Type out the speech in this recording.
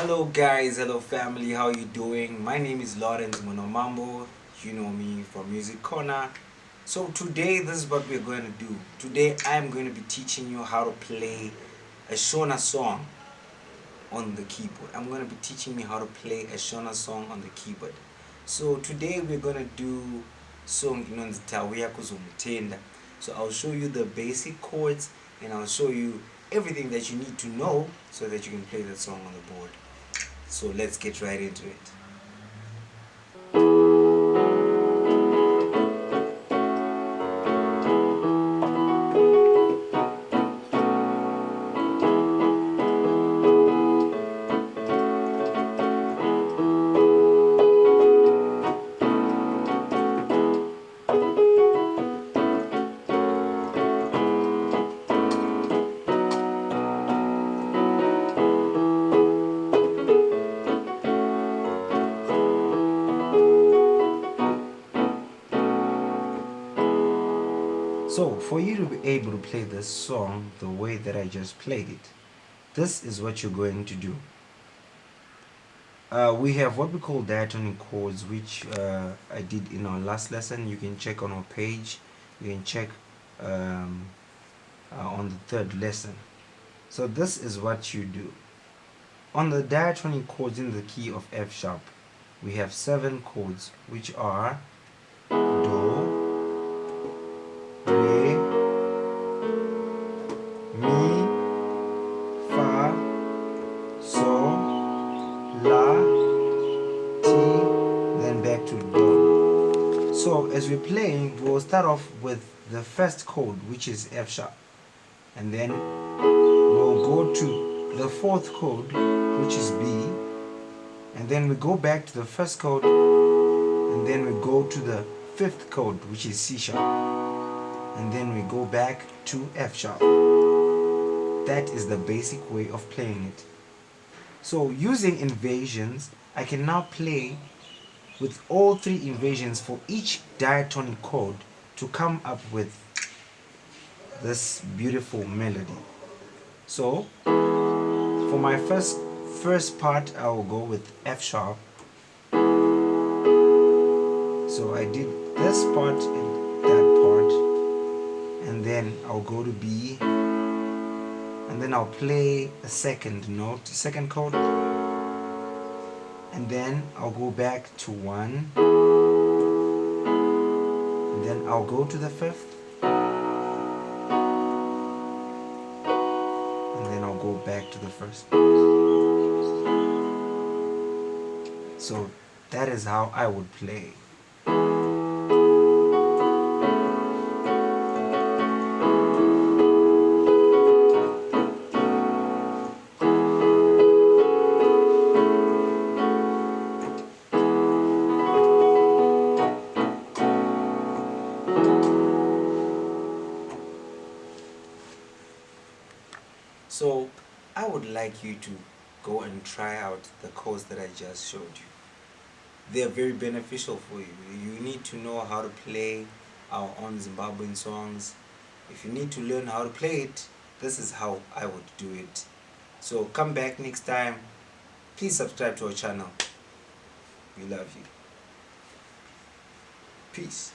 Hello guys, hello family, how you doing? My name is Lawrence Monomambo. You know me from Music Corner. So today this is what we're going to do. Today I'm going to be teaching you how to play a Shona song on the keyboard. I'm going to be teaching you how to play a Shona song on the keyboard. So today we're going to do song known as Tauya Kuzomutenda. So I'll show you the basic chords and I'll show you everything that you need to know so that you can play that song on the board. So let's get right into it. So, for you to be able to play this song the way that I just played it, this is what you're going to do. We have what we call diatonic chords, which I did in our last lesson. You can check on our page. You can check on the third lesson. So this is what you do. On the diatonic chords in the key of F sharp, we have 7 chords, which are Do, Re, Mi, Fa, Sol, La, Ti, then back to Do. So as we're playing, we'll start off with the first chord, which is F sharp, and then we'll go to the 4th chord, which is B, and then we go back to the first chord, and then we go to the 5th chord, which is C sharp, and then we go back to F sharp. That is the basic way of playing it. So using inversions, I can now play with all 3 inversions for each diatonic chord to come up with this beautiful melody. So for my first part, I will go with F sharp. So I did this part and that part, and then I'll go to B, and then I'll play a second note, second chord, and then I'll go back to 1, and then I'll go to the 5th, and then I'll go back to the 1st. So that is how I would play. So I would like you to go and try out the chords that I just showed you. They are very beneficial for you. You need to know how to play our own Zimbabwean songs. If you need to learn how to play it, this is how I would do it. So come back next time. Please subscribe to our channel. We love you. Peace.